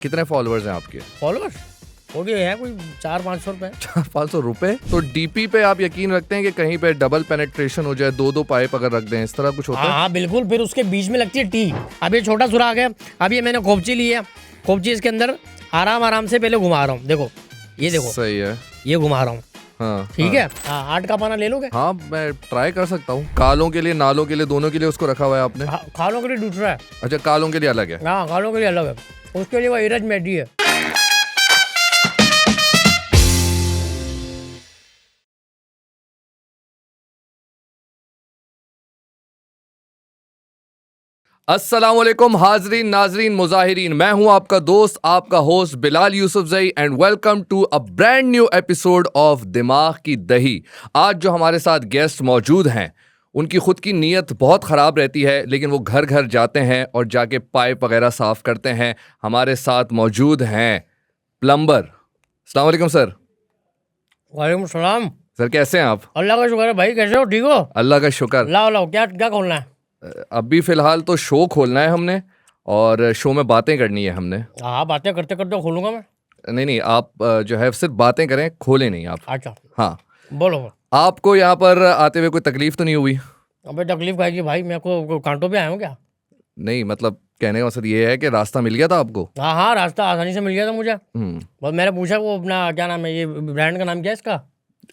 कितने फॉलोअर्स हैं आपके? फॉलोअर्स हो गए हैं कोई 400-500 रुपए। 400 रुपए? तो डीपी पे आप यकीन रखते हैं कि कहीं पे डबल पेनेट्रेशन हो जाए, दो पाइप अगर रख दें, इस तरह कुछ होता है? हाँ बिल्कुल, फिर उसके बीच में लगती है टी। अब ये छोटा सुराख है, अब ये मैंने खोपची ली है, खोपची इसके अंदर आराम से पहले घुमा रहा हूँ। देखो ये देखो, सही है, ये घुमा रहा हूँ। हाँ ठीक है। हाँ 8 का पाना ले लोगे? हाँ मैं ट्राई कर सकता हूँ। कालों के लिए, नालों के लिए, दोनों के लिए उसको रखा हुआ है आपने? हाँ, खालों के लिए दूसरा है। अच्छा, कालों के लिए अलग है? हाँ खालों के लिए अलग है, उसके लिए वो इरज मेडी है। अस्सलामुअलैकुम हाजरीन, नाजरीन, मुजाहिरीन, मैं हूं आपका दोस्त, आपका host Bilal Yousafzai and welcome to a brand new episode of दिमाग की दही। आज जो हमारे साथ गेस्ट मौजूद हैं, उनकी खुद की नीयत बहुत ख़राब रहती है, लेकिन वो घर घर जाते हैं और जाके पाइप वगैरह साफ़ करते हैं। हमारे साथ मौजूद हैं प्लम्बर। अस्सलाम वालेकुम सर। वालेकुम सलाम। सर कैसे हैं आप? अल्लाह का शुक्र है भाई, कैसे हो? ठीक हो? अल्लाह का शुक्र। लाओ लाओ, क्या क्या खोलना है? अभी फ़िलहाल तो शो खोलना है हमने, और शो में बातें करनी है हमने। हाँ बातें करते करते खोलूंगा मैं। नहीं, आप जो है सिर्फ बातें करें, खोले नहीं आप। अच्छा हाँ, बोलो। आपको यहाँ पर आते हुए कोई तकलीफ तो नहीं हुई? अबे तकलीफ खाएगी भाई, मेरे को कांटों पे आया हूँ क्या? नहीं, मतलब कहने का मकसद ये है कि रास्ता मिल गया था आपको? हाँ हाँ, रास्ता आसानी से मिल गया था मुझे। बस मैंने पूछा वो अपना क्या नाम है, ये ब्रांड का नाम क्या है इसका?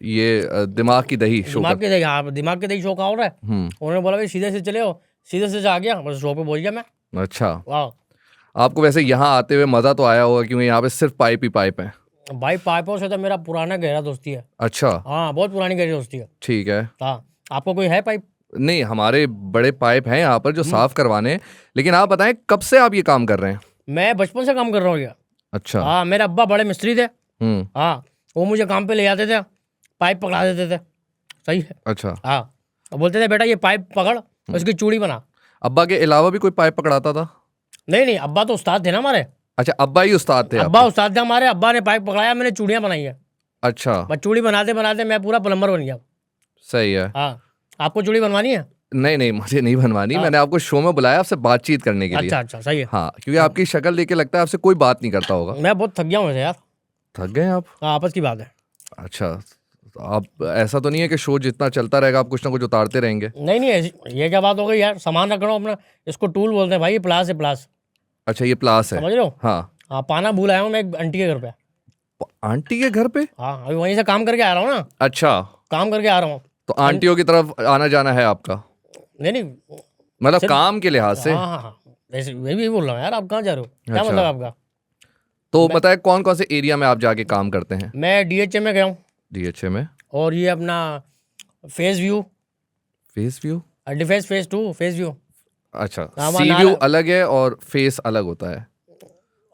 ये दिमाग की दही शो दिमाग का। के दही। हाँ दिमाग के दही शो का हो रहा है। उन्होंने बोला भाई सीधे से चले हो, सीधे से आ गया, बस शो पे पहुंच गया मैं। अच्छा, वाह आपको वैसे यहाँ आते हुए मज़ा तो आया होगा, क्योंकि यहाँ पे सिर्फ पाइप ही पाइप है। भाई, पाइपों से तो मेरा पुराना गहरा दोस्ती है। अच्छा, हाँ बहुत पुरानी गहरी दोस्ती है। ठीक है। हाँ, आपको कोई है पाइप? नहीं, हमारे बड़े पाइप हैं यहाँ पर जो साफ़ करवाने। लेकिन आप बताएं, कब से आप ये काम कर रहे हैं? मैं बचपन से काम कर रहा हूँ ये। अच्छा। हाँ, मेरे अब्बा बड़े मिस्त्री थे। हम्म। हाँ, वो मुझे काम पे ले जाते थे, पाइप पकड़ा देते थे। सही है। अच्छा, हाँ, और बोलते थे बेटा ये पाइप पकड़, उसकी चूड़ी बना। अब्बा के अलावा भी कोई पाइप पकड़ाता था? नहीं नहीं, अब्बा तो उस्ताद थे ना हमारे। अच्छा, अब्बा ही उस्ताद थे अब्बा आपके? उस्ताद थे हमारे, अब्बा ने पाइप पकड़ाया, मैंने चूड़ियाँ बनाई है। अच्छा, बस चूड़ी बनाते बनाते मैं पूरा प्लम्बर बन गया। सही है। हाँ, आपको चूड़ी बनवानी है? नहीं, मुझे नहीं बनवानी। मैंने आपको शो में बुलाया आपसे बातचीत करने के लिए। अच्छा अच्छा, सही है। हाँ, क्योंकि आपकी शक्ल देख के लगता है आपसे कोई बात नहीं करता होगा। मैं बहुत थक गया हूँ वैसे यार। थक गए आप? हाँ, आपस की बात है। अच्छा, तो आप ऐसा तो नहीं है कि शो जितना चलता रहेगा आप कुछ ना कुछ उतारते रहेंगे? नहीं नहीं, ये क्या बात हो गई यार, सामान रख रहा हूँ अपना। इसको टूल बोलते हैं भाई, ये प्लास है, प्लास। अच्छा, ये प्लास है? समझ रहे हो? हाँ। हाँ, पाना भूल आया हूँ मैं एक आंटी के घर पे। आंटी के घर पे? हाँ, अभी वहीं से काम करके आ रहा हूँ ना। अच्छा, काम करके आ रहा हूँ। तो आंटियों की तरफ आना जाना है आपका? नहीं नहीं। मतलब सिर्फ- काम के लिहाज से? हाँ हाँ हाँ, वैसे मैं भी बोल रहा हूँ यार, आप कहाँ जा रहे हो? क्या अच्छा। मतलब आपका? तो बताए कौन कौन से एरिया में आप जाके काम करते हैं? मैं डीएचए में गया हूँ, डीएचए में? और ये अपना face view, face view? Defence face 2 face view. अच्छा, हाँ, सी व्यू अलग है और फेस अलग होता है?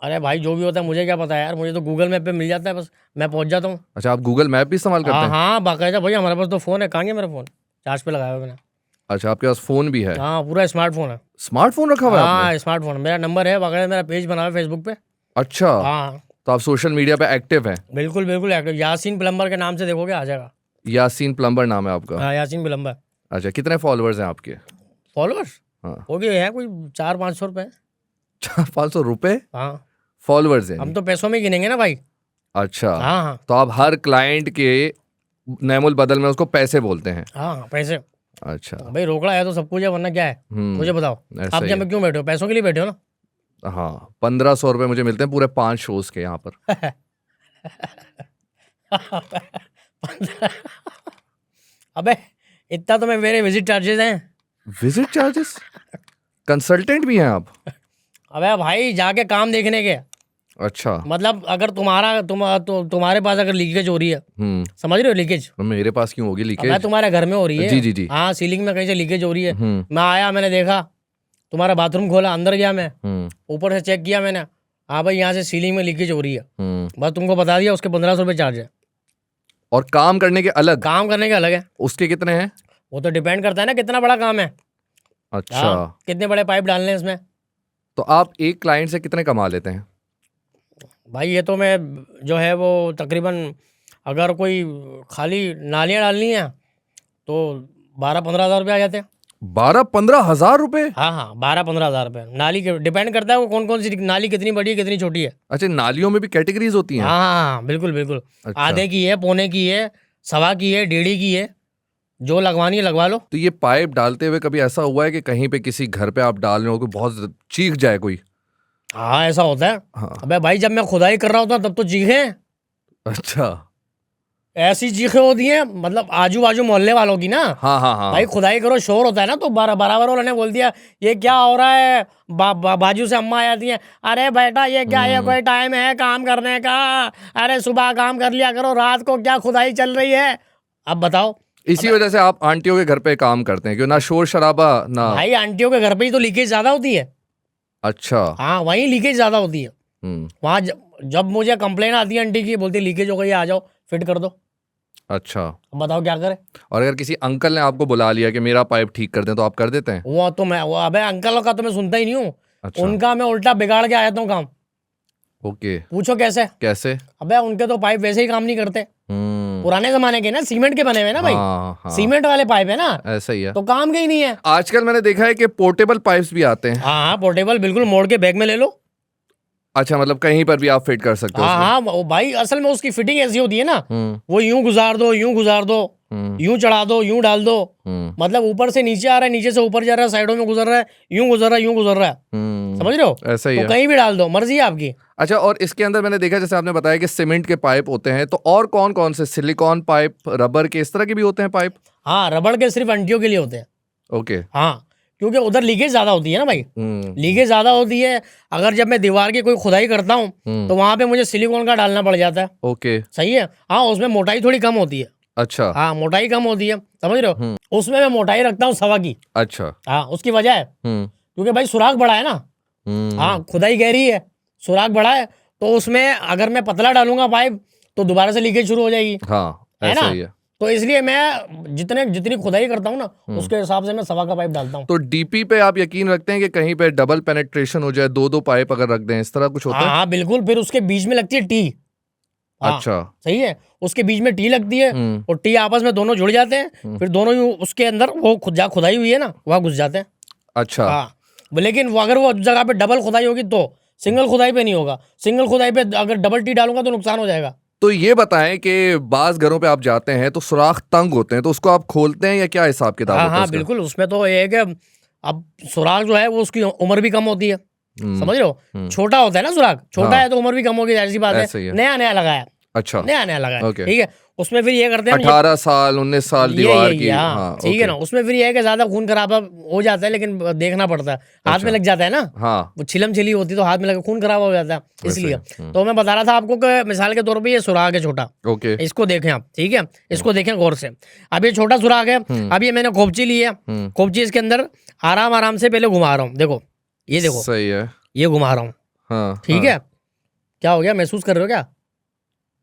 अरे भाई जो भी होता है मुझे क्या पता है यार, मुझे तो गूगल मैप पे मिल जाता है, बस मैं पहुंच जाता हूँ। अच्छा, आप गूगल मैप भी इस्तेमाल करते हाँ हैं? हाँ बाकायदा भाई, हमारे पास तो फ़ोन है। कहाँ गया मेरा फ़ोन? चार्ज पे लगाया हुआ मैंने। अच्छा, आपके पास फोन भी है? हाँ, पूरा स्मार्टफोन है। स्मार्टफोन रखा हुआ है आपने? हाँ स्मार्टफोन, मेरा नंबर है बाकायदा, मेरा पेज बना हुआ है फेसबुक पे। अच्छा, हाँ तो आप सोशल मीडिया पे एक्टिव हैं? बिल्कुल बिल्कुल एक्टिव, यासीन प्लम्बर के नाम से देखोगे आ जाएगा। यासीन प्लम्बर नाम है आपका? हाँ यासीन प्लम्बर। अच्छा, कितने फॉलोअर्स हैं आपके? फॉलोअर्स हाँ। हो गए हैं कोई 400-500 रुपए। 400-500 रुपए हाँ, फॉलोअर्स हैं? हम तो पैसों में गिनेंगे ना भाई। अच्छा, हाँ हाँ तो आप हर क्लाइंट के नेमुल बदल में उसको पैसे बोलते हैं? हाँ, पैसे। अच्छा। भाई रोकड़ा है तो सब कुछ है, वरना क्या है? मुझे बताओ, ऐसा आप ही यहाँ है। पे क्यों बैठे हो? पैसों के लिए बैठे हो ना? हाँ, 1500 रुपये मुझे मिलते हैं पूरे 5 शोज के यहाँ पर। अबे इतना तो मैं, मेरे विजिट चार्जेस हैं। Visit charges? कंसल्टेंट भी हैं आप? अबे भाई जाके काम देखने के। अच्छा। मतलब अगर तुम्हारे पास अगर लीकेज हो रही है, समझ रहे हो लीकेज? मेरे पास क्यों होगी अबे लीकेज? तुम्हारे घर में हो रही है। जी जी जी। हाँ, सीलिंग में कहीं से लीकेज हो रही है। मैं आया, मैंने देखा, तुम्हारा बाथरूम खोला, अंदर गया मैं, ऊपर से चेक किया मैंने, हाँ भाई यहाँ से सीलिंग में लीकेज हो रही है, बस तुमको बता दिया, उसके 1500 रुपये चार्ज है। और काम करने के अलग? काम करने के अलग है। उसके कितने हैं? वो तो डिपेंड करता है ना कितना बड़ा काम है। अच्छा। हाँ, कितने बड़े पाइप डालने हैं इसमें। तो आप एक क्लाइंट से कितने कमा लेते हैं? भाई ये तो मैं जो है वो तकरीबन, अगर कोई खाली नालियाँ डालनी है तो 12-15 हज़ार रुपये आ जाते हैं। 12-15 हज़ार रुपए? हाँ हाँ, 12-15 हज़ार रुपये नाली के डिपेंड करता है वो कौन कौन सी नाली कितनी बड़ी है कितनी छोटी है। अच्छा, नालियों में भी कैटेगरीज होती हैं? हाँ हाँ हाँ, बिल्कुल बिल्कुल। अच्छा। आधे की है, पौने की है, सवा की है, 1.5 की है, जो लगवानी है लगवा लो। तो ये पाइप डालते हुए कभी ऐसा हुआ है कि कहीं पे किसी घर पे आप डाल रहे हो, कोई बहुत चीख जाए कोई? हाँ ऐसा होता है। हाँ। अबे भाई जब मैं खुदाई कर रहा होता तब तो चीखे, अच्छा। ऐसी चीखें होती हैं मतलब आजू बाजू मोहल्ले वालों की ना। हाँ हाँ हाँ। भाई खुदाई करो शोर होता है ना तो बराबर उन्होंने बोल दिया ये क्या हो रहा है। बाजू से अम्मा आ जाती है, अरे बेटा ये क्या है, कोई टाइम है काम करने का, अरे सुबह काम कर लिया करो, रात को क्या खुदाई चल रही है। अब बताओ। इसी वजह से आप आंटियों के घर पे काम करते हैं, क्यों? ना शोर शराबा ना। भाई आंटियों के घर पे ही तो लीकेज ज्यादा होती है। अच्छा। हाँ वहीं लीकेज ज्यादा होती है। हम्म। वहाँ जब मुझे कंप्लेन आती है आंटी की, बोलती लीकेज हो गई आ जाओ फिट कर दो। अच्छा। अब बताओ क्या करें। और अगर किसी अंकल ने आपको बुला लिया कि मेरा पाइप ठीक कर दें, तो आप कर देते हैं? वो तो मैं वो अबे अंकल का तो मैं सुनता ही नहीं हूँ। अच्छा। उनका मैं उल्टा बिगाड़ के आ जाता हूँ काम। ओके। पूछो कैसे। कैसे? अबे उनके तो पाइप वैसे ही काम नहीं करते। हम्म। पुराने जमाने के ना, सीमेंट के बने हुए ना भाई। हाँ हाँ, सीमेंट वाले पाइप है ना, ऐसा ही है। तो काम के ही नहीं है। आजकल मैंने देखा है कि पोर्टेबल पाइप्स भी आते हैं। हाँ हाँ पोर्टेबल, बिल्कुल मोड़ के बैग में ले लो। अच्छा, मतलब कहीं पर भी आप फिट कर सकते हो हाँ उसमें? हाँ वो भाई असल में उसकी फिटिंग ऐसी होती है ना, हम्म वो यूं गुजार दो, यूं गुजार दो, यूं चढ़ा दो, यूं डाल दो। मतलब ऊपर से नीचे आ रहा है, नीचे से ऊपर जा रहा है, साइडों में गुजर रहा है, यूं गुजर रहा है, यूं गुजर रहा है। समझ रहे हो? ऐसा ही तो है। कहीं भी डाल दो, मर्जी है आपकी। अच्छा, और इसके अंदर मैंने देखा, जैसे आपने बताया कि सीमेंट के पाइप होते हैं, तो और कौन कौन से? सिलिकॉन पाइप, रबर के, इस तरह के भी होते हैं पाइप? हाँ रबड़ के सिर्फ अंटियों के लिए होते हैं। ओके। हाँ क्योंकि उधर लीकेज ज्यादा होती है ना भाई, हम्म लीकेज ज्यादा होती है। अगर जब मैं दीवार की कोई खुदाई करता हूँ तो वहां पे मुझे सिलिकॉन का डालना पड़ जाता है। ओके। सही है। हाँ उसमें मोटाई थोड़ी कम होती है। अच्छा। हाँ मोटाई कम होती है, समझ रहे हो? उसमें मैं मोटाई रखता हूँ 1.25 की। अच्छा। हाँ उसकी वजह है क्योंकि भाई सुराख बड़ा है ना। हाँ खुदाई गहरी है, सुराख बड़ा है, तो उसमें अगर मैं पतला डालूंगा पाइप तो दोबारा से लीकेज शुरू हो जाएगी। हाँ है ऐसा ना? ही है। तो इसलिए मैं जितनी खुदाई करता हूँ ना उसके हिसाब से मैं 1.25 का पाइप डालता हूँ। तो डीपी पे आप यकीन रखते हैं कि कहीं पे डबल पेनेट्रेशन हो जाए, दो पाइप अगर रख दें, इस तरह कुछ होता हाँ है? हाँ बिल्कुल, फिर उसके बीच में लगती है टी। हाँ, अच्छा। सही है, उसके बीच में टी लगती है और टी आपस में दोनों जुड़ जाते हैं, फिर दोनों ही उसके अंदर वो खुदाई हुई है ना वहाँ घुस जाते हैं। अच्छा। हाँ लेकिन वो अगर वो जगह पे डबल खुदाई होगी तो, सिंगल खुदाई पे नहीं होगा। सिंगल खुदाई पे अगर डबल टी डालूंगा तो नुकसान हो जाएगा। तो ये बताएं कि बाज घरों पे आप जाते हैं तो सुराख तंग होते हैं, तो उसको आप खोलते हैं या क्या हिसाब किताब हाँ होता है हाँ उसका? बिल्कुल, उसमें तो ये है कि अब सुराख जो है वो उसकी उम्र भी कम होती है। समझ रहे हो? छोटा होता है ना सुराख, छोटा है तो उम्र भी कम होगी, जाहिर सी बात ऐसे ही है। है। नया नया लगाया, अच्छा। नया नया लगाया, ओके। ठीक है। उसमें फिर ये करते हैं 18 साल 19 साल दीवार की। हाँ हाँ ठीक है ओके। ना। उसमें फिर ये है कि ज्यादा खून खराबा हो जाता है, लेकिन देखना पड़ता है, हाथ में लग जाता है ना। हाँ वो छिलम छिली होती है तो हाथ में लगे खून खराब हो जाता है, इसलिए। तो मैं बता रहा था आपको कि मिसाल के तौर पे ये सुराख है छोटा, ओके। इसको देखें आप, ठीक है, इसको देखें गौर से। अब ये छोटा सुराख है, अब ये मैंने खोपची ली है, खोपची इसके अंदर आराम आराम से पहले घुमा रहा हूँ, देखो ये देखो, सही है। ये घुमा रहा हूँ, हाँ ठीक है। क्या हो गया, महसूस कर रहे हो क्या?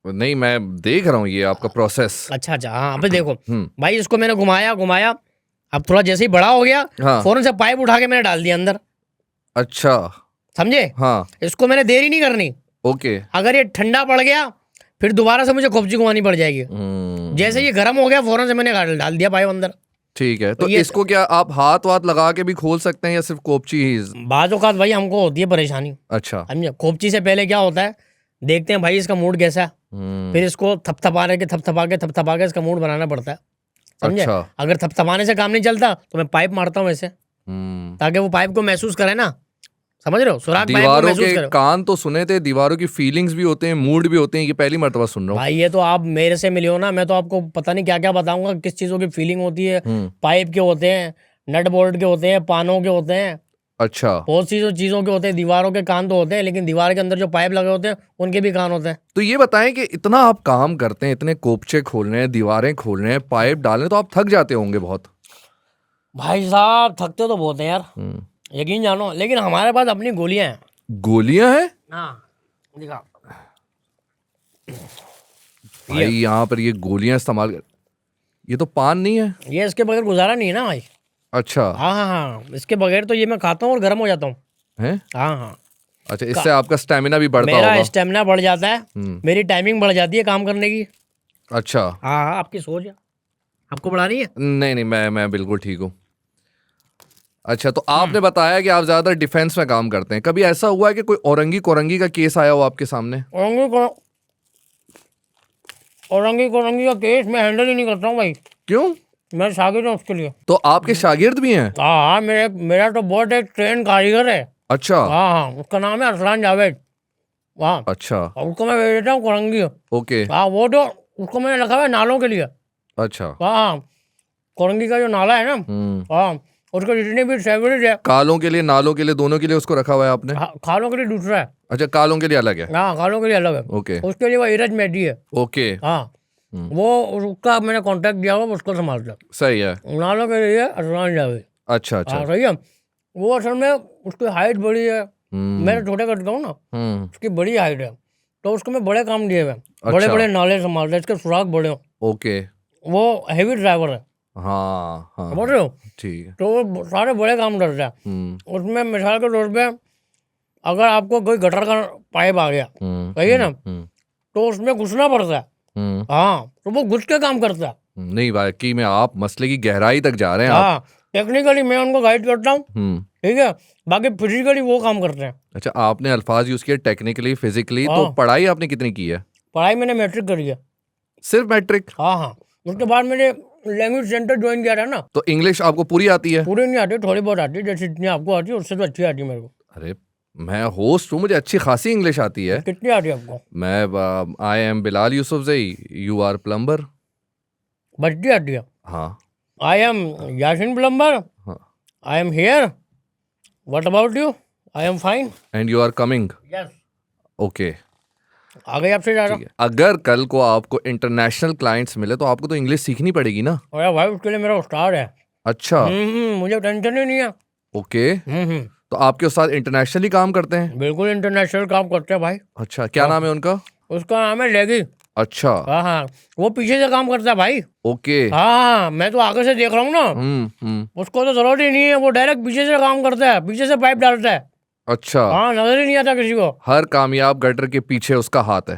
नहीं, मैं देख रहा हूँ ये आपका प्रोसेस। अच्छा अच्छा, हाँ अबे देखो भाई, इसको मैंने घुमाया घुमाया, अब थोड़ा जैसे ही बड़ा हो गया, हाँ। फौरन से पाइप उठा के मैंने डाल दिया अंदर। अच्छा। समझे? हाँ इसको मैंने देरी नहीं करनी। ओके। अगर ये ठंडा पड़ गया फिर दोबारा से मुझे खोपची घुमानी पड़ जाएगी। जैसे ये गर्म हो गया फौरन से मैंने डाल दिया पाइप अंदर। ठीक है। तो ये इसको क्या आप हाथ वाथ लगा के भी खोल सकते हैं या सिर्फ कोपची ही? बाज़ औक़ात भाई हमको होती है परेशानी। अच्छा। समझे? खोपची से पहले क्या होता है, देखते हैं भाई इसका मूड कैसा है, फिर इसको थपथपा के इसका मूड बनाना पड़ता है। समझे? अच्छा। अगर थपथपाने से काम नहीं चलता तो मैं पाइप मारता हूँ ऐसे, ताकि वो पाइप को महसूस करे ना। समझ रहे हो? सुराख पाइप को दीवारों महसूस के करे। कान तो सुने थे, दीवारों की फीलिंग्स भी होते हैं, मूड भी होते हैं, ये पहली मर्तबा सुन रहा हूँ। भाई ये तो आप मेरे से मिले हो ना, मैं तो आपको पता नहीं क्या क्या बताऊंगा, किस चीज़ों की फीलिंग होती है। पाइप के होते हैं, नट बोल्ट के होते हैं, पानों के होते हैं, अच्छा। बहुत सी जो चीज़ों के होते हैं। दीवारों के कान तो होते हैं, लेकिन दीवार के अंदर जो पाइप लगे होते हैं उनके भी कान होते हैं। तो ये बताएं कि इतना आप काम करते हैं, इतने कोपचे खोल रहे हैं, दीवारें खोल रहे हैं, पाइप डाल रहे हैं, तो आप थक जाते होंगे बहुत? भाई साहब थकते तो बहुत हैं यार, यकीन जानो, लेकिन हमारे पास अपनी गोलियां हैं। गोलियां हैं? हाँ दिखा भाई, यहाँ पर ये गोलियां इस्तेमाल कर, ये तो पान नहीं है? ये इसके बगैर गुजारा नहीं है ना भाई। अच्छा। हाँ हाँ हाँ, इसके बगैर तो ये मैं खाता हूँ और गर्म हो जाता हूँ। हैं? हाँ हाँ, अच्छा, इससे आपका स्टेमिना भी बढ़ता मेरा होगा? स्टेमिना बढ़ जाता है, मेरी टाइमिंग बढ़ जाती है काम करने की। अच्छा। हाँ हाँ, आपकी सोच है, आपको बढ़ानी है? नहीं नहीं, मैं बिल्कुल ठीक हूँ। अच्छा, तो आपने बताया कि आप ज्यादातर डिफेंस में काम करते हैं। कभी ऐसा हुआ है कि कोई औरंगी कोरंगी का केस आया हो आपके सामने? औरंगी कोरंगी का केस मैं हैंडल ही नहीं करता हूँ भाई। क्यों? मैं शागिर्द हूँ उसके लिए। तो आपके शागिर्द भी हैं? हाँ हाँ, मेरा तो बहुत एक ट्रेन कारीगर है। अच्छा हाँ हाँ, उसका नाम है अरसलान जावेद। हाँ, अच्छा, और उसको मैं भेज देता हूँ कोरंगी। ओके, हाँ, वो तो उसको मैंने रखा हुआ है नालों के लिए। अच्छा। हाँ हाँ, कोरंगी का जो नाला है ना, हाँ, उसको जितनी भी सेवरेज है, कालों के लिए, नालों के लिए, दोनों के लिए उसको रखा हुआ है आपने? हाँ, खालों के लिए दूसरा है। अच्छा, कालों के लिए अलग है। हाँ, खालों के लिए अलग है। ओके उसके लिए वो इरज मेहदी है। ओके, हाँ, वो उसका मैंने कांटेक्ट दिया हुआ, उसको संभालता सही है। है। नालों के लिए अरसलान जावेद। अच्छा अच्छा, हाँ, सही है। वो असल में उसकी हाइट बड़ी है, हम्म मैं छोटे करता हूँ ना, हम्म, उसकी बड़ी हाइट है, तो उसको मैं बड़े काम दिए हुए हैं। अच्छा। बड़े बड़े नाले संभालते हैं, इसके सुराख बड़े हो। ओके, वो हैवी ड्राइवर है, हाँ हाँ समझ रहे हो? ठीक है। तो वो सारे बड़े काम करता है। उसमें मिसाल के तौर पे अगर आपको कोई गटर का पाइप आ गया, सही है ना, तो उसमें घुसना पड़ता है। हम्म। हाँ, तो वो घुस के काम करता है। नहीं, वाकई में आप मसले की गहराई तक जा रहे हैं आप। हाँ, टेक्निकली मैं उनको गाइड करता हूँ, हम्म। ठीक है, बाकी फिजिकली वो काम करते हैं। अच्छा, आपने अल्फाज यूज किए टेक्निकली, फिजिकली, तो हाँ। पढ़ाई आपने कितनी की है? पढ़ाई मैंने मैट्रिक करी है। सिर्फ मैट्रिक? हाँ हाँ, उसके बाद मैंने लैंग्वेज सेंटर ज्वाइन किया था ना। तो इंग्लिश आपको पूरी आती है? पूरी नहीं आती, थोड़ी बहुत आती है, जैसे जितनी आपको आती है उससे तो अच्छी आती है मेरे को। अरे, मैं होस्ट हूँ, मुझे अच्छी खासी इंग्लिश आती है। कितनी आती है आपको? मैं I am Bilal Yousafzai, you are plumber. बच्ची आती है। हाँ आई एम यासिन प्लम्बर, हाँ, I am here, what about you? I am fine. And you are coming. Yes, okay, आ गई आपसे ज़्यादा। ठीक है। अगर कल को आपको इंटरनेशनल क्लाइंट्स मिले तो आपको तो इंग्लिश सीखनी पड़ेगी ना? अरे भाई, उसके लिए मेरा उस्ताद है। अच्छा, मुझे टेंशन ही नहीं है। ओके। तो आपके उस्ताद इंटरनेशनली काम करते हैं? बिल्कुल इंटरनेशनल काम करते हैं भाई। अच्छा, क्या नाम है उनका? उसका नाम है लेगी। अच्छा, हाँ हाँ, वो पीछे से काम करता है भाई। ओके। हाँ हाँ, मैं तो आगे से देख रहा हूँ ना, उसको तो जरूरत ही नहीं है, वो डायरेक्ट पीछे से काम करता है, पीछे से पाइप डालता है। अच्छा, हाँ, नजर ही नहीं आता किसी को। हर कामयाब गटर के पीछे उसका हाथ है।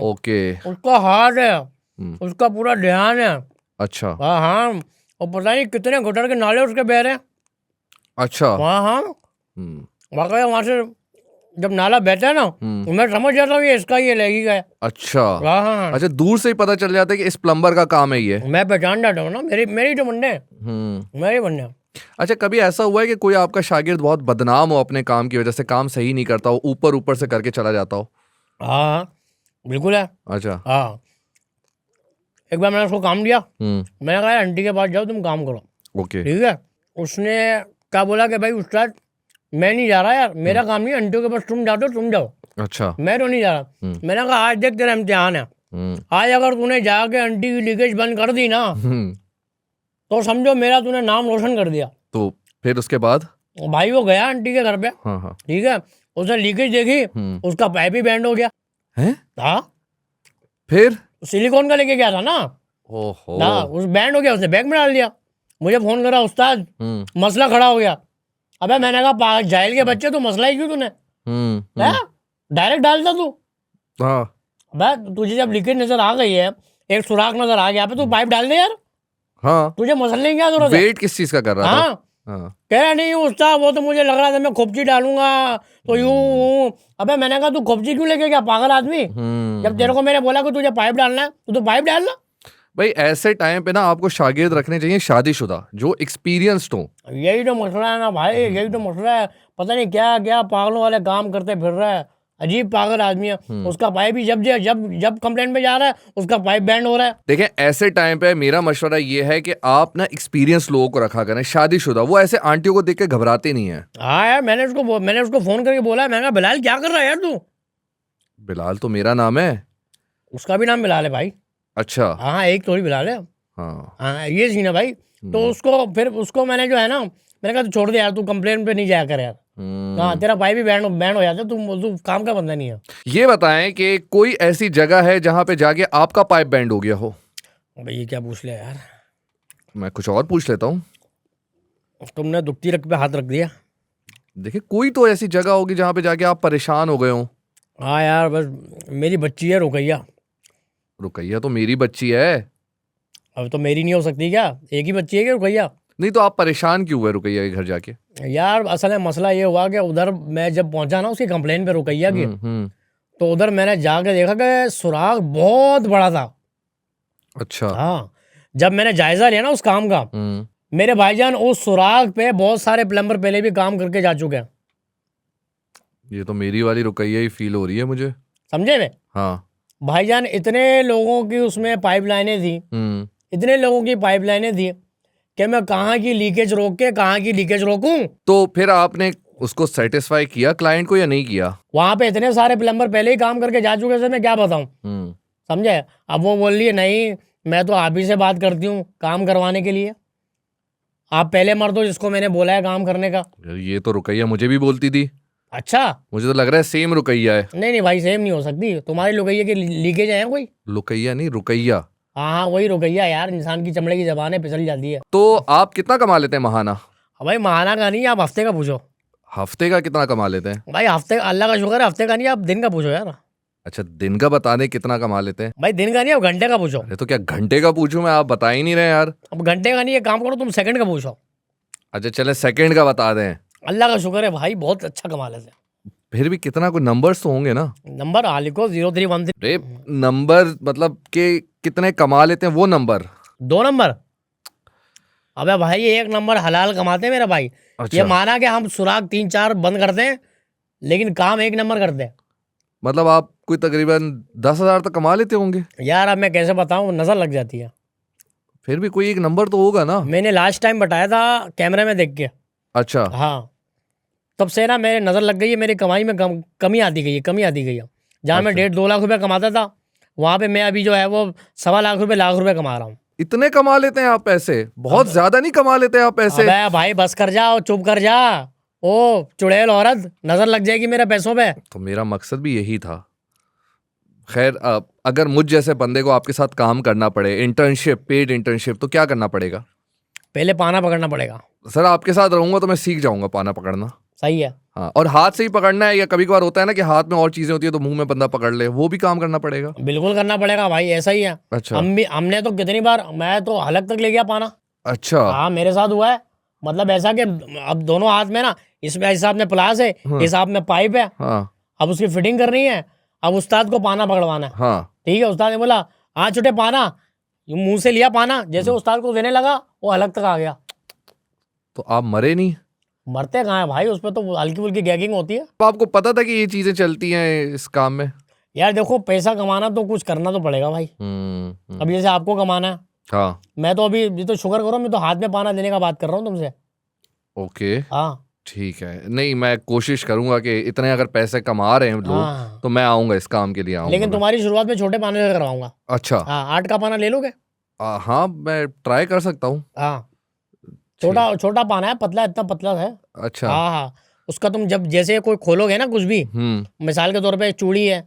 ओके, उसका हाथ है, हम्म, उसका पूरा ध्यान है। अच्छा हाँ हाँ, और पता नहीं कितने गटर के नाले उसके बह रहे हैं। अच्छा, हाँ हाँ, वाकई वहां से जब नाला बहता है ना, तो मैं समझ जाता हूँ ये इसका ही है, लेगी का है। अच्छा। हाँ हाँ, अच्छा, दूर से ही पता चल जाता है कि इस प्लम्बर का काम है ये। मैं पहचान जाता हूँ ना, मेरी तो बंदे हैं, मेरे बंदे हैं। अच्छा, कभी ऐसा हुआ है कि कोई आपका शागिर्द बहुत बदनाम हो अपने काम की वजह से, काम सही नहीं करता हो, ऊपर ऊपर से करके चला जाता हो? हाँ हाँ, बिल्कुल है। अच्छा, हाँ, एक बार मैंने उसको काम दिया, हम्म, मैंने कहा यार आंटी के पास जाओ, तुम काम करो, ओके, ठीक है। उसने क्या बोला कि भाई उस्ताद, मैं नहीं जा रहा यार, मेरा काम नहीं, आंटियों के पास तुम जाओ तो तुम जाओ, अच्छा, मैं तो नहीं जा रहा। मैंने कहा आज देख तेरा इम्तिहान है, आज अगर तूने जाके आंटी की लीकेज बंद कर दी ना, तो समझो मेरा तूने नाम रोशन कर दिया। तो फिर उसके बाद? भाई वो गया आंटी के घर पे, हाँ हाँ, ठीक है, उसने लीकेज देखी, उसका पाइप ही बैंड हो गया। हैं? हाँ, फिर? सिलिकॉन का लेके गया था ना। ओहो, हाँ, उस बैंड हो गया, उसने बैग में डाल दिया। मुझे फोन करा, उस्ताद मसला खड़ा हो गया। अबे मैंने कहा जाहिल के बच्चे, तो मसला ही क्यों तूने डायरेक्ट डालता तू? हाँ अबे तुझे जब लीकेज नजर आ गई है, एक सुराख नजर आ गया पे, तू पाइप डाल दे यार, हाँ, तुझे मसलने की क्या जरूरत है? वेट किस चीज का कर रहा था? हाँ, हाँ, कह रहा नहीं उस्ताद, वो तो मुझे लग रहा था मैं खोपची डालूंगा तो यूं। अबे मैंने कहा तू खोपची क्यों लेके गया पागल आदमी? जब तेरे को मैंने बोला कि तुझे पाइप डालना है तो तू पाइप डालना। भाई ऐसे टाइम पे ना आपको शागिर्द रखने चाहिए शादीशुदा, जो एक्सपीरियंस्ड हो। यही तो मसला है ना भाई, यही तो मसला है। पता नहीं क्या क्या पागलों वाले काम करते फिर रहा है, अजीब पागल आदमी है। उसका पाइप ही जब जब जब कंप्लेंट पे जा रहा है, उसका पाइप बैंड हो रहा है। देखें, ऐसे टाइम पे मेरा मशवरा ये है कि आप ना एक्सपीरियंस लोगों को रखा करें, शादीशुदा। वो ऐसे आंटियों को देख के घबराते नहीं है। हाँ यार, मैंने उसको फोन करके बोला, मैंने कहा बिलाल क्या कर रहा है यार तू? बिलाल तो मेरा नाम है। उसका भी नाम बिलाल है भाई। अच्छा, हाँ, एक थोड़ी बिलाल है। हाँ, हाँ, ये सीन है भाई। तो उसको मैंने जो है ना, मैंने कहा तू छोड़ दे यार, तू कंप्लेंट पे नहीं जाया कर यार। हाँ, तेरा पाइप भी बैंड हो जाता है, तू काम का बंदा नहीं है। ये बताएं कि कोई ऐसी जगह है जहां पे जाके आपका पाइप बैंड हो गया हो? भाई ये क्या पूछ लिया यार, मैं कुछ और पूछ लेता हूँ। तुमने दुखती रख पे हाथ रख दिया। देखिए, कोई तो ऐसी जगह होगी जहां पे जाके आप परेशान हो गए हो। हाँ यार, बस मेरी बच्ची है रुकैया। रुकैया तो मेरी बच्ची है। अब तो मेरी नहीं हो सकती क्या? एक ही बच्ची है क्या रुकैया? नहीं तो आप परेशान क्यों हुए रुकैया के घर जाके? यार असल में मसला ये हुआ कि उधर मैं जब पहुंचा ना उसकी कंप्लेन पे रुकैया की, तो उधर मैंने जाके देखा कि सुराग बहुत बड़ा था। अच्छा। हाँ, जब मैंने जायजा लिया ना उस काम का, मेरे भाईजान उस सुराग पे बहुत सारे प्लम्बर पहले भी काम करके जा चुके हैं। ये तो मेरी वाली रुकैया ही फील हो रही है मुझे। समझे वे? हाँ। भाईजान इतने लोगों की उसमें पाइपलाइनें थी, इतने लोगों की पाइपलाइनें थी कि मैं कहाँ की लीकेज रोक के कहाँ की लीकेज रोकूं। तो फिर आपने उसको सेटिस्फाई किया क्लाइंट को या नहीं किया? वहां पे इतने सारे प्लम्बर पहले ही काम करके जा चुके थे, मैं क्या बताऊं। समझे? अब वो बोल रही है नहीं मैं तो आप ही से बात करती हूँ काम करवाने के लिए, आप पहले मर दो जिसको मैंने बोला है काम करने का। ये तो रुकैया मुझे भी बोलती थी। अच्छा, मुझे तो लग रहा है सेम रुकैया है। नहीं भाई सेम नहीं हो सकती, तुम्हारी रुकैया की लीकेज है कोई। रुकैया नहीं रुकैया। हाँ वही रुकैया यार, इंसान की चमड़े की जबान है, फिसल जाती है। तो आप कितना कमा लेते हैं महाना? भाई महाना का नहीं, आप हफ्ते का पूछो। हफ्ते का कितना कमा लेते हैं? भाई हफ्ते अल्लाह का शुक्र है, हफ्ते का नहीं, आप दिन का पूछो यार। अच्छा, दिन का बता दें कितना कमा लेते हैं? भाई दिन का नहीं, आप घंटे का पूछो। अरे तो क्या घंटे का पूछूं मैं, आप बता ही नहीं रहे यार। अब घंटे का नहीं, एक काम करो तुम सेकंड का पूछो। अच्छा चले सेकंड का बता दें। अल्लाह का शुक्र है भाई, बहुत अच्छा कमा लेते हैं। फिर भी कितना, कोई नंबर्स तो होंगे ना? नंबर लिखो 0313। अरे नंबर मतलब के कितने कमा लेते हैं वो नंबर? 2 नंबर। अबे भाई एक नंबर हलाल कमाते हैं मेरा भाई। अच्छा। ये माना कि हम सुराग 3-4 बंद करते हैं लेकिन काम 1 नंबर करते हैं। मतलब आप कोई तकरीबन 10,000 तक कमा लेते होंगे? यार अब मैं कैसे बताऊं, नजर लग जाती है। फिर भी कोई एक नंबर तो होगा ना? मैंने लास्ट टाइम बताया था कैमरे में देख के। अच्छा। हाँ, तब से ना मेरे नजर लग गई है, मेरी कमाई में कमी आती गई है, कमी आती गई है। जहाँ मैं 1.5-2 लाख रुपए कमाता था, वहाँ पे मैं अभी जो है वो 1.25 लाख रुपए कमा रहा हूँ। इतने कमा लेते हैं आप पैसे? बहुत ज्यादा नहीं कमा लेते आप पैसे? अबे भाई बस कर जा और चुप कर जा, ओ चुड़ैल औरत, नजर लग जाएगी मेरे पैसों पे। तो मेरा मकसद भी यही था। खैर अगर मुझ जैसे बंदे को आपके साथ काम करना पड़े, इंटर्नशिप, पेड इंटर्नशिप, तो क्या करना पड़ेगा? पहले पाना पकड़ना पड़ेगा। सर आपके साथ रहूंगा तो मैं सीख जाऊंगा पाना पकड़ना। सही है। हाँ, और हाथ से ही पकड़ना है या कभी कभार होता है ना कि हाथ में और चीजें होती है तो मुंह में बंदा पकड़ ले, वो भी काम करना पड़ेगा? बिल्कुल करना पड़ेगा भाई, ऐसा ही है। अच्छा। हमने तो कितनी बार, मैं तो हलक तक ले गया पाना। अच्छा। हाँ मेरे साथ हुआ है। मतलब ऐसा कि अब दोनों हाथ में ना, इसमें इस हाथ में प्लास है, इस हाथ में पाइप है। हाँ। अब उसकी फिटिंग करनी है, अब उस्ताद को पाना पकड़वाना है। हाँ। ठीक है, उस्ताद ने बोला हाँ छुटे पाना, यूं मुंह से लिया पाना, जैसे उस्ताद को देने लगा वो हलक तक आ गया। तो आप मरे नहीं? मरते कहाँ है भाई, उस पर तो हल्की फुल्की गैगिंग होती है। तो आपको पता था कि ये चीजें चलती हैं इस काम में? यार देखो पैसा कमाना तो कुछ करना तो पड़ेगा भाई। अब जैसे आपको कमाना है, हाँ। मैं तो अभी ये तो शुक्र करो, मैं तो हाथ में पाना देने का बात कर रहा हूँ तुमसे। ओके। हाँ ठीक है, नहीं मैं कोशिश करूंगा कि इतने अगर पैसे कमा रहे हैं लोग हाँ। तो मैं आऊंगा, इस काम के लिए आऊंगा। लेकिन तुम्हारी शुरुआत में छोटे पाने से करवाऊंगा। अच्छा। हाँ 8 का पाना ले लोगे? हाँ मैं ट्राई कर सकता हूँ। हाँ छोटा छोटा पाना है, पतला, इतना पतला है। अच्छा। हाँ हाँ, उसका तुम जब जैसे कोई खोलोगे ना कुछ भी, मिसाल के तौर पे चूड़ी है,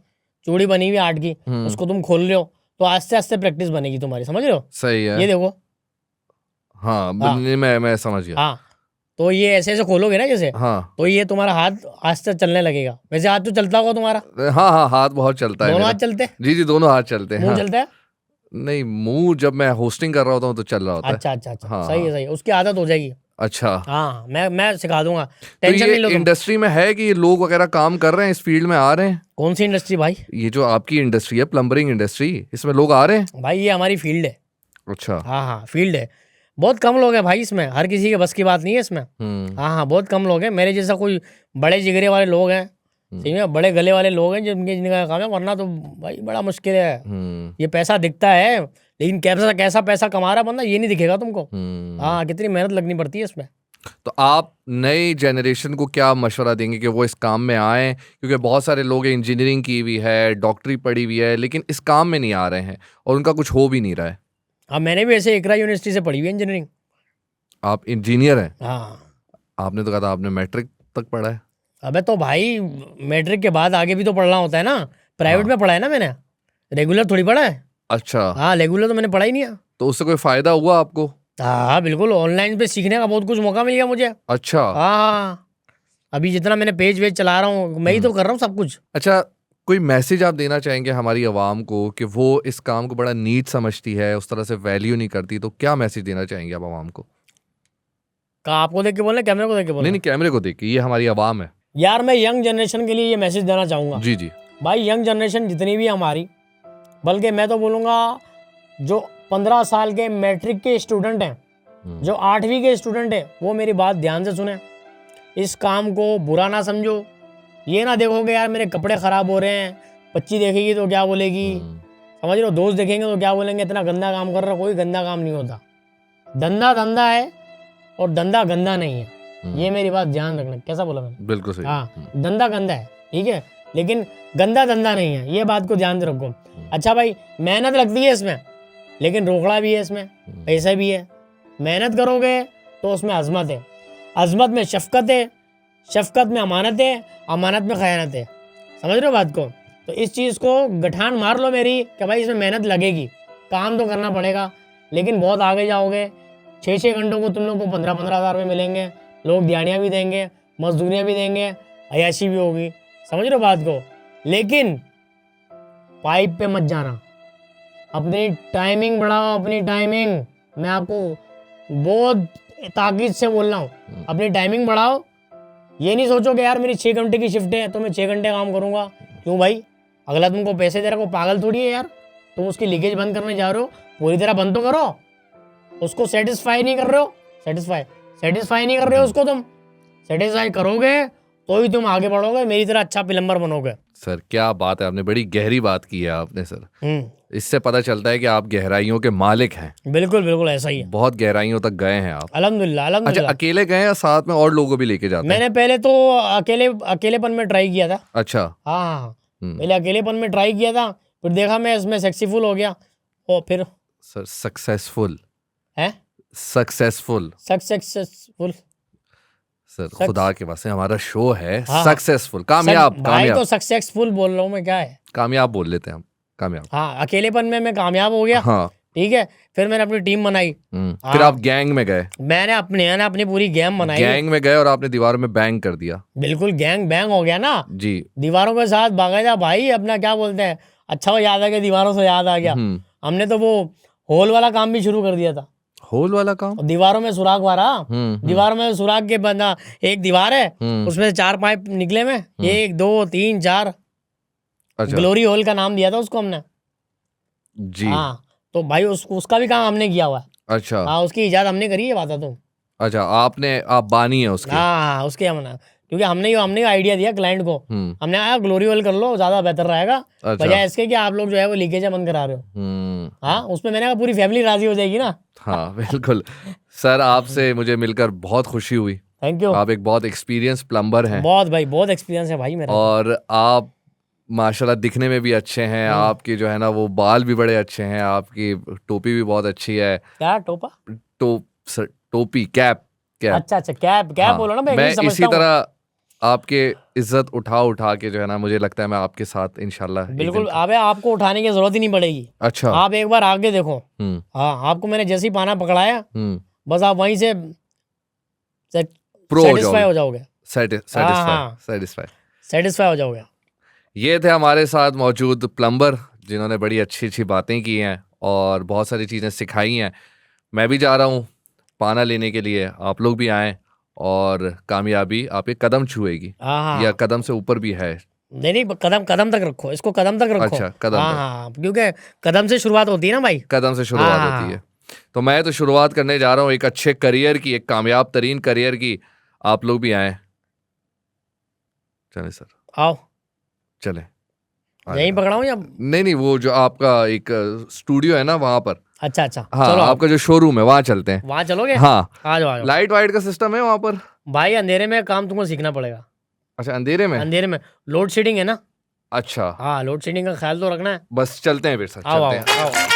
चूड़ी बनी हुई 8 की, उसको तुम खोल रहे हो तो आस्ते आस्ते प्रैक्टिस बनेगी तुम्हारी, समझ रहे हो? सही है। ये देखो। हाँ, हाँ। मैं समझ गया। हाँ तो ये ऐसे ऐसे खोलोगे ना जैसे, हाँ। तो ये तुम्हारा हाथ आस्ते चलने लगेगा। वैसे हाथ तो चलता होगा तुम्हारा? हाँ हाँ, हाथ बहुत चलता है दोनों मेरा। हाथ चलते हैं? जी जी, दोनों हाथ चलते हैं। मुंह हाँ। चलता है? नहीं, मुंह जब मैं होस्टिंग कर रहा होता हूँ तो चल रहा होता है। अच्छा अच्छा अच्छा, हाँ, सही है हाँ। सही है, उसकी आदत हो जाएगी। अच्छा। हाँ मैं सिखा दूंगा, तो टेंशन नहीं ये लो तुम। इंडस्ट्री में है कि ये लोग वगैरह काम कर रहे हैं, इस फील्ड में आ रहे हैं? कौन सी इंडस्ट्री भाई? ये जो आपकी इंडस्ट्री है, प्लम्बरिंग इंडस्ट्री, इसमें लोग आ रहे हैं? भाई ये हमारी फील्ड है। अच्छा। हाँ हाँ फील्ड है, बहुत कम लोग हैं भाई इसमें, हर किसी के बस की बात नहीं है इसमें। हाँ हाँ बहुत कम लोग हैं, मेरे जैसा कोई बड़े जिगरे वाले लोग हैं, सही में बड़े गले वाले लोग हैं जिनका काम है, वरना तो भाई बड़ा मुश्किल है। ये पैसा दिखता है लेकिन कैसा कैसा पैसा कमा रहा है बंदा ये नहीं दिखेगा तुमको। हाँ कितनी मेहनत लगनी पड़ती है इसमें। तो आप नई जनरेशन को क्या मशवरा देंगे कि वो इस काम में आए? क्योंकि बहुत सारे लोग इंजीनियरिंग की हुई है, डॉक्टरी पढ़ी हुई है, लेकिन इस काम में नहीं आ रहे हैं और उनका कुछ हो भी नहीं रहा है। हाँ मैंने भी ऐसे इकरा यूनिवर्सिटी से पढ़ी हुई है इंजीनियरिंग। आप इंजीनियर हैं? हाँ। आपने तो कहा था आपने मैट्रिक तक पढ़ा है। अबे तो भाई मैट्रिक के बाद आगे भी तो पढ़ना होता है ना, प्राइवेट में पढ़ा है ना मैंने, रेगुलर थोड़ी पढ़ा है। अच्छा। हाँ रेगुलर तो मैंने पढ़ा ही नहीं है। तो उससे कोई फायदा हुआ आपको? हाँ बिल्कुल, ऑनलाइन पे सीखने का बहुत कुछ मौका मिल गया मुझे। अच्छा। हाँ अभी जितना मैंने पेज वेज चला रहा हूँ मैं ही तो कर रहा हूँ सब कुछ। अच्छा, कोई मैसेज आप देना चाहेंगे हमारी आवाम को कि वो इस काम को बड़ा नीच समझती है, उस तरह से वैल्यू नहीं करती, तो क्या मैसेज देना चाहेंगे आप आवाम को? कहा आपको देख के बोलना, कैमरे को देख के बोलना? नहीं कैमरे को देख के, ये हमारी आवाम है। यार मैं यंग जनरेशन के लिए ये मैसेज देना चाहूँगा। जी जी। भाई यंग जनरेशन जितनी भी हमारी, बल्कि मैं तो बोलूँगा जो 15 साल के मैट्रिक के स्टूडेंट हैं, जो 8वीं के स्टूडेंट हैं, वो मेरी बात ध्यान से सुने। इस काम को बुरा ना समझो। ये ना देखोगे यार मेरे कपड़े ख़राब हो रहे हैं, बच्ची देखेगी तो क्या बोलेगी, समझ लो, दोस्त देखेंगे तो क्या बोलेंगे, इतना गंदा काम कर रहा। कोई गंदा काम नहीं होता। धंधा धंधा है और धंधा गंदा नहीं है। ये मेरी बात ध्यान रखना। कैसा बोला मैंने? बिल्कुल सही। हाँ, धंधा गंदा है, ठीक है, लेकिन गंदा धंधा नहीं है। ये बात को ध्यान से रखो। अच्छा भाई, मेहनत लगती है इसमें, लेकिन रोकड़ा भी है इसमें, पैसा भी है। मेहनत करोगे तो उसमें अजमत है, अजमत में शफकत है, शफकत में अमानत है, अमानत में खयानत है। समझ रहे हो बात को? तो इस चीज़ को गठान मार लो मेरी कि भाई इसमें मेहनत लगेगी, काम तो करना पड़ेगा, लेकिन बहुत आगे जाओगे। 6-6 घंटों को तुम लोग को 15-15 हज़ार रुपये मिलेंगे, लोग दिहाड़ियाँ भी देंगे, मजदूरियाँ भी देंगे, अयाशी भी होगी। समझ रहे हो बात को? लेकिन पाइप पे मत जाना, अपनी टाइमिंग बढ़ाओ, अपनी टाइमिंग। मैं आपको बहुत ताकीद से बोल रहा हूँ, अपनी टाइमिंग बढ़ाओ। ये नहीं सोचो कि यार मेरी 6 घंटे की शिफ्ट है तो मैं 6 घंटे काम करूँगा। क्यों भाई? अगला तुमको पैसे दे रहा है, को पागल थोड़ी है यार। तुम उसकी लीकेज बंद करने जा रहे हो, पूरी तरह बंद तो करो। उसको सेटिस्फाई नहीं कर रहे हो, सेटिस्फाई नहीं कर रहे हो उसको। तुम सेटिस्फाई करोगे तो ही तुम आगे बढ़ोगे, मेरी तरह अच्छा प्लम्बर बनोगे। सर क्या बात है, आपने बड़ी गहरी बात की है आपने सर। इससे पता चलता है कि आप गहराइयों के मालिक हैं। बिल्कुल बिल्कुल ऐसा ही है। बहुत गहराइयों तक गए हैं आप। अल्हम्दुलिल्लाह अच्छा, अल्हम्दुलिल्लाह। अकेले गए या साथ में और लोगों को भी लेके जाते हैं? मैंने पहले तो अकेलेपन में ट्राई किया था। अच्छा। हाँ, पहले अकेलेपन में ट्राई किया था, फिर देखा मैं इसमें सक्सेसफुल हो गया, और फिर सर सक्सेसफुल है सक्सेसफुल सर, खुदा के वास्ते हमारा शो है। हाँ। सक्सेसफुल, कामयाब। भाई कामयाब तो सक्सेसफुल बोल रहा हूँ मैं, क्या है, कामयाब बोल लेते हैं हम, कामयाब। हाँ, अकेलेपन में मैं कामयाब हो गया। हाँ। ठीक है, फिर मैंने अपनी टीम बनाई। फिर आप गैंग में गए? मैंने अपनी पूरी गैंग बनाई। गैंग में गए और आपने दीवारों में बैंग कर दिया? बिल्कुल, गैंग बैंग हो गया ना जी। दीवारों के साथ भागा जा भाई। अपना क्या बोलते हैं, अच्छा वो याद आ गया, दीवारों से याद आ गया। हमने तो वो होल वाला काम भी शुरू कर दिया था। होल वाला काम? दीवारों में सुराख वाला। दीवारों में सुराख के बना, एक दीवार है उसमें से 4 पाइप निकले में, 1 2 3 4। अच्छा। ग्लोरी होल का नाम दिया था उसको हमने। जी। हाँ, तो भाई उसका भी काम हमने किया हुआ है। अच्छा। हाँ, उसकी इजाज़त हमने करी है, बात है तुम। अच्छा, आप बानी है उसके? हाँ, उसके हमने, क्योंकि हमने आइडिया दिया क्लाइंट को। हमने आया ग्लोरी होल कर लो, ज्यादा बेहतर रहेगा, बजाय इसके कि आप लोग जो है वो लीकेज बंद करा रहे हो। हाँ, उसमें मैंने कहा पूरी फैमिली राजी हो जाएगी ना। हाँ बिल्कुल। सर आपसे मुझे मिलकर बहुत खुशी हुई। Thank you. आप एक बहुत एक्सपीरियंस प्लम्बर हैं। बहुत भाई, बहुत एक्सपीरियंस है भाई मेरा। और आप माशाल्लाह दिखने में भी अच्छे हैं। आपके जो है ना वो बाल भी बड़े अच्छे हैं, आपकी टोपी भी बहुत अच्छी है। क्या टोपा? टोपी, कैप। अच्छा, कैप हाँ, बोलो ना, मैं इसी तरह आपके इज्जत उठा के जो है ना, मुझे लगता है मैं आपके साथ इंशाल्लाह बिल्कुल। अबे आपको उठाने की जरूरत ही नहीं पड़ेगी। अच्छा। आप एक बार आगे देखो। हाँ, आपको मैंने जैसे ही पाना पकड़ाया, बस आप वहीं से सेटिस्फाई हो जाओगे। सेटिस्फाई हो जाओगे। ये थे हमारे साथ मौजूद प्लम्बर, जिन्होंने बड़ी अच्छी अच्छी बातें की हैं और बहुत सारी चीज़ें सिखाई हैं। मैं भी जा रहा हूँ पाना लेने के लिए, आप लोग भी आएँ और कामयाबी आप एक कदम छुएगी, या कदम से ऊपर भी है। नहीं, कदम तक रखो इसको, कदम तक रखो। अच्छा, कदम तक। हाँ, क्योंकि कदम से शुरुआत होती है ना भाई। कदम से शुरुआत होती है। तो मैं तो शुरुआत करने जा रहा हूँ एक अच्छे करियर की, एक कामयाब तरीन करियर की। आप लोग भी आए। चले सर, आओ। चले। यहीं पकड़ाऊं या? नहीं, वो जो आपका एक स्टूडियो है ना वहाँ पर। अच्छा। हाँ, चलो, आपका जो शोरूम है वहाँ चलते हैं। वहाँ चलोगे? हाँ, आ जाओ। लाइट वाइट का सिस्टम है वहाँ पर? भाई अंधेरे में काम तुमको सीखना पड़ेगा। अच्छा, अंधेरे में लोड शेडिंग है ना। अच्छा। हाँ, लोड शेडिंग का ख्याल तो रखना है। बस चलते हैं फिर सर, चलते हैं। आओ।